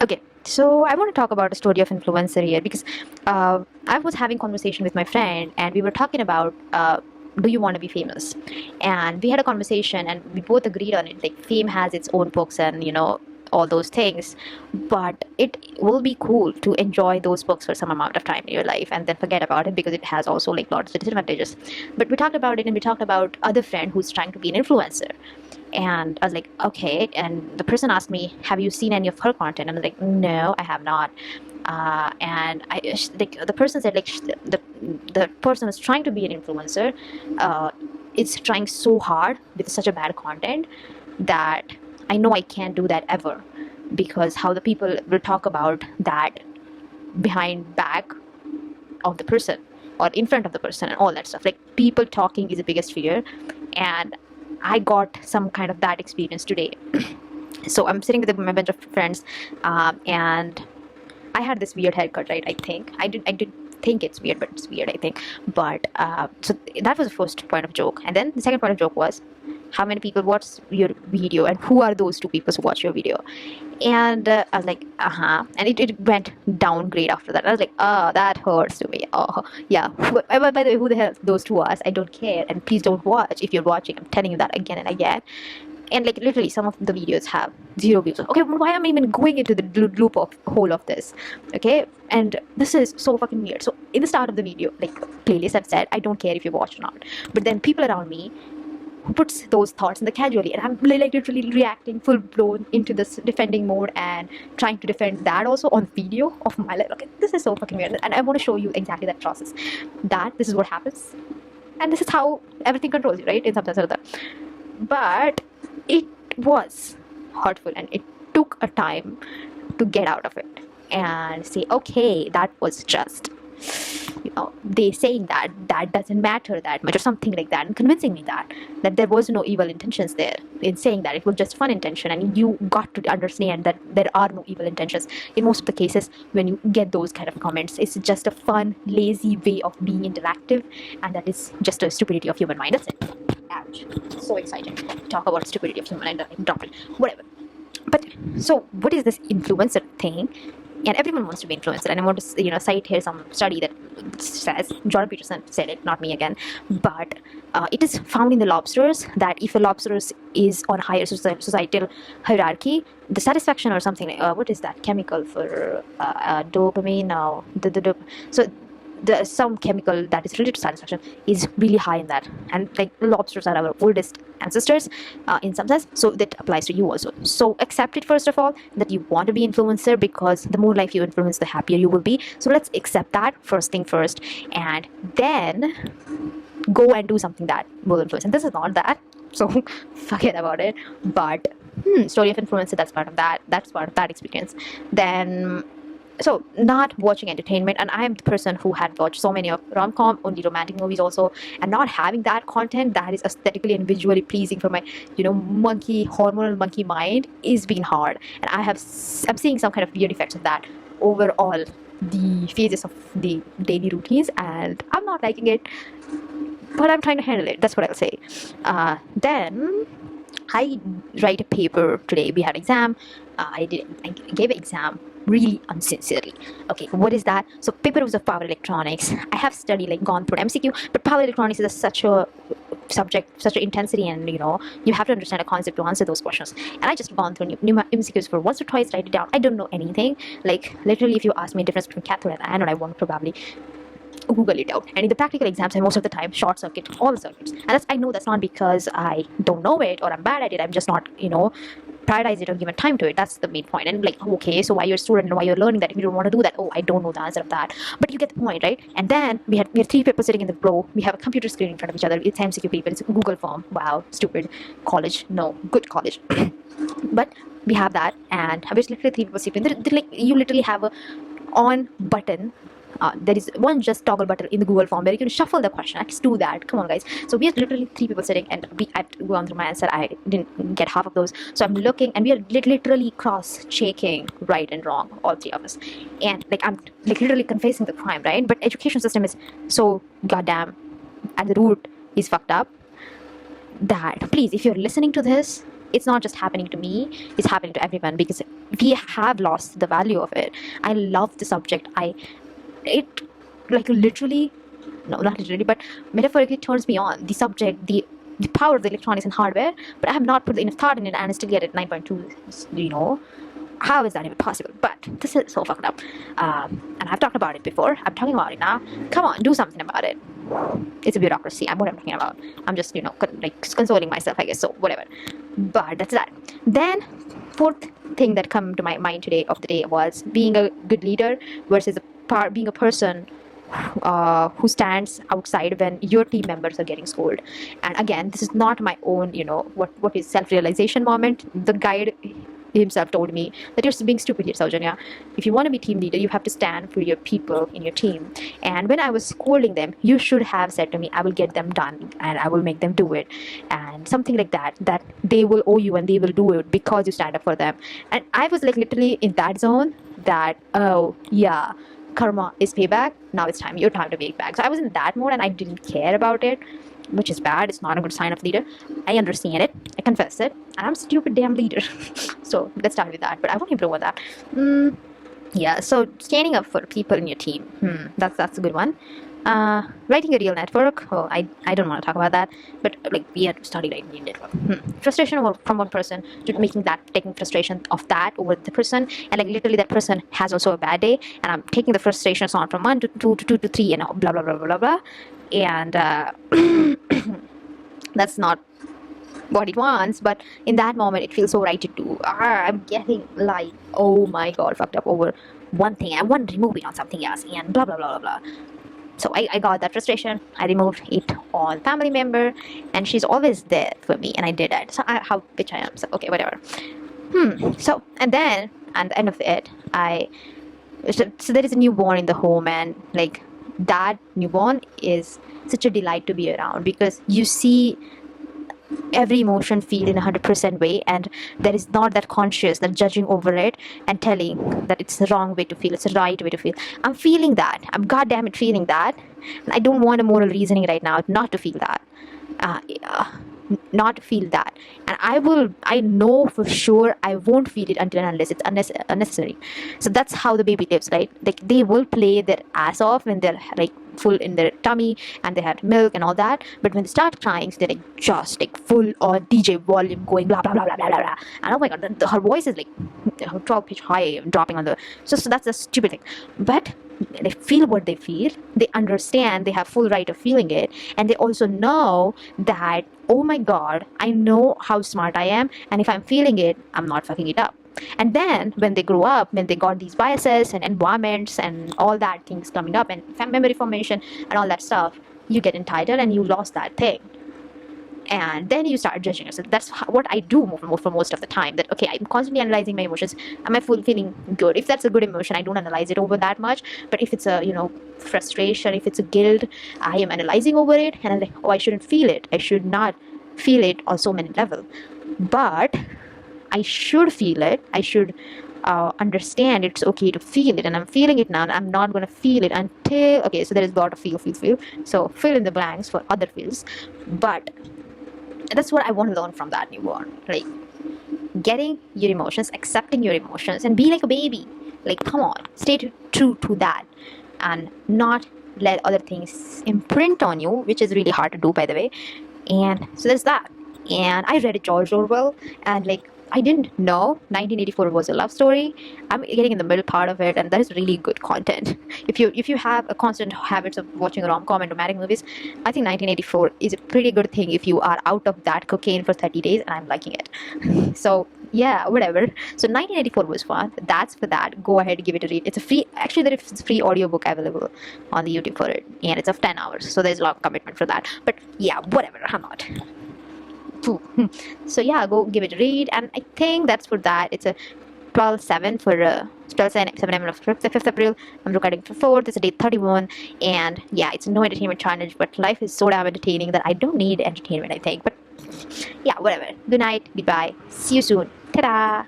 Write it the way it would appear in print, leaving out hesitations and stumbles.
Okay, so I want to talk about a story of influencer here because I was having conversation with my friend and we were talking about do you want to be famous? And we had a conversation and we both agreed on it. Like fame has its own perks and all those things, but it will be cool to enjoy those perks for some amount of time in your life and then forget about it because it has also like lots of disadvantages. But we talked about it and we talked about other friend who's trying to be an influencer, and I was like, okay. And the person asked me, have you seen any of her content? And I was like, no, I have not. And like the person said, like the person who's trying to be an influencer is trying so hard with such a bad content that I know I can't do that ever, because how the people will talk about that behind back of the person or in front of the person and all that stuff. Like people talking is the biggest fear, and I got some kind of that experience today. So I'm sitting with my bunch of friends, and I had this weird haircut, right? I did think it's weird, but it's weird, I think. But so that was the first point of joke, and then the second point of joke was, how many people watch your video, and who are those two people who watch your video? And I was like, and it went downgrade after that. I was like, oh, that hurts to me. Oh, yeah. By the way, who the hell those two are? I don't care, and please don't watch if you're watching. I'm telling you that again and again. And like literally some of the videos have 0 views. Okay, why am I even going into the loop of whole of this? Okay, and this is so fucking weird. So in the start of the video, like playlist, I've said I don't care if you watch or not, but then people around me who puts those thoughts in the casually, and I'm like literally reacting full blown into this defending mode and trying to defend that also on video of my life. Okay, this is so fucking weird, and I want to show you exactly that process. That this is what happens, and this is how everything controls you, right? In some sense or other. But it was hurtful, and it took a time to get out of it and say, okay, that was just they saying that doesn't matter that much or something like that, and convincing me that there was no evil intentions there in saying that it was just fun intention. And you got to understand that there are no evil intentions in most of the cases. When you get those kind of comments, it's just a fun lazy way of being interactive, and that is just a stupidity of human mind. That's it. Ouch. So exciting to talk about stupidity of human mind. Drop it. Whatever. But so what is this influencer thing? And everyone wants to be influencer, and I want to cite here some study that says, Jordan Peterson said it, not me again, but it is found in the lobsters that if a lobster is on higher societal hierarchy, the satisfaction or something like, what is that chemical for dopamine now, so some chemical that is related to satisfaction is really high in that. And like lobsters are our oldest ancestors in some sense, so that applies to you also. So accept it first of all, that you want to be influencer, because the more life you influence, the happier you will be. So let's accept that first thing first, and then go and do something that will influence. And this is not that, so forget about it. But story of influencer, that's part of that experience. Then so not watching entertainment, and I am the person who had watched so many of rom-com, only romantic movies also, and not having that content that is aesthetically and visually pleasing for my hormonal monkey mind is being hard. And I'm seeing some kind of weird effects of that overall the phases of the daily routines, and I'm not liking it, but I'm trying to handle it. That's what I'll say. Then I write a paper today. We had exam. I gave an exam really unsincerely. Okay, what is that? So paper was of power electronics. I have studied, like gone through MCQ, but power electronics is such a subject, such an intensity, and you have to understand a concept to answer those questions. And I just gone through new MCQs for once or twice, write it down. I don't know anything. Like literally, if you ask me the difference between cathode and anode, I won't probably Google it out. And in the practical exams, I most of the time short circuit all the circuits. And I know that's not because I don't know it or I'm bad at it. I'm just not, prioritize it or give time to it. That's the main point. And like, okay, so why you're a student and why you're learning that if you don't want to do that? Oh, I don't know the answer of that. But you get the point, right? And then we have 3 papers sitting in the row. We have a computer screen in front of each other. It's MCQ paper. It's a Google form. Wow, stupid college. No, good college. But we have that, and there's literally 3 papers sitting. Like, you literally have a on button. There is one just toggle button in the Google form where you can shuffle the question. Let's do that. Come on, guys. So we have literally 3 people sitting, and I have gone through my answer. I didn't get half of those. So I'm looking, and we are literally cross-checking right and wrong, all 3 of us. And like I'm like literally confessing the crime, right? But education system is so goddamn at the root is fucked up that please, if you're listening to this, it's not just happening to me, it's happening to everyone, because we have lost the value of it. I love the subject. It like literally, no, not literally, but metaphorically turns me on. The subject, the power of the electronics and hardware, but I have not put enough thought in it, and I still get it 9.2. You know, how is that even possible? But this is so fucked up. And I've talked about it before. I'm talking about it now. Come on, do something about it. It's a bureaucracy. I'm what I'm talking about. I'm just, like consoling myself, I guess. So whatever. But that's that. Then fourth thing that come to my mind today of the day was being a good leader versus being a person who stands outside when your team members are getting scolded. And again, this is not my own, what is self-realization moment. The guide himself told me that you're being stupid here, Saujanya. If you want to be team leader, you have to stand for your people in your team. And when I was scolding them, you should have said to me, I will get them done and I will make them do it. And something like that they will owe you and they will do it because you stand up for them. And I was like literally in that zone that, oh yeah, karma is payback. Now it's time, your time to pay back. So I was in that mode and I didn't care about it, which is bad. It's not a good sign of leader. I understand it, I confess it, and I'm a stupid damn leader. So let's start with that, but I want to improve on that. Yeah, so standing up for people in your team, that's a good one. Writing a real network. Oh, I don't want to talk about that, but like we had to study writing a network. Frustration from one person to taking frustration of that over the person, and like literally that person has also a bad day, and I'm taking the frustrations on from 1 to 2 to 2 to 3, and blah blah blah blah blah, and that's not what it wants, but in that moment it feels so right to do. I'm getting like, oh my god, fucked up over one thing. I want to remove it on something else, and blah blah blah blah blah. So I got that frustration. I removed it on family member, and she's always there for me, and I did it. So how bitch I am. So okay, whatever. So and then at the end of it, so there is a newborn in the home, and like that newborn is such a delight to be around, because you see every emotion feel in 100% way, and there is not that conscious that judging over it and telling that it's the wrong way to feel, it's the right way to feel. I'm feeling that, I'm goddamn it feeling that, and I don't want a moral reasoning right now not to feel that. Not to feel that, and I know for sure I won't feel it until and unless it's unnecessary. So that's how the baby lives, right? Like they will play their ass off when they're like full in their tummy and they had milk and all that, but when they start crying, so they're like just like full on DJ volume going blah blah blah blah blah blah, and oh my god, her voice is like 12 pitch high dropping on the, so that's a stupid thing. But they feel what they feel, they understand, they have full right of feeling it, and they also know that, oh my god, I know how smart I am, and if I'm feeling it, I'm not fucking it up. And then when they grow up, when they got these biases and environments and all that things coming up, and memory formation and all that stuff, you get entitled and you lost that thing, and then you start judging yourself. That's what I do for most of the time, that okay, I'm constantly analyzing my emotions. Am I feeling good? If that's a good emotion, I don't analyze it over that much. But if it's a frustration, if it's a guilt, I am analyzing over it, and I'm like, oh, I shouldn't feel it, I should not feel it on so many levels. But I should feel it, I should understand it's okay to feel it, and I'm feeling it now, and I'm not going to feel it until, okay, so there is a lot of feel. So fill in the blanks for other feels. But that's what I want to learn from that newborn, like getting your emotions, accepting your emotions, and be like a baby. Like, come on, stay true to that, and not let other things imprint on you, which is really hard to do, by the way. And so there's that. And I read George Orwell, and like I didn't know 1984 was a love story. I'm getting in the middle part of it, and that is really good content. If you have a constant habits of watching rom-com and romantic movies, I think 1984 is a pretty good thing if you are out of that cocaine for 30 days, and I'm liking it. So yeah, whatever. So 1984 was fun. That's for that. Go ahead, give it a read. It's a free, actually there is a free audiobook available on the YouTube for it, and it's of 10 hours, so there's a lot of commitment for that. But yeah, whatever, I'm not. So yeah, go give it a read, and I think that's for that. It's a 12/7 for 12/7 of 5th April. I'm recording for 4th. It's a day 31, and yeah, it's no entertainment challenge, but life is so damn entertaining that I don't need entertainment, I think. But yeah, whatever. Good night, goodbye, see you soon, ta-da.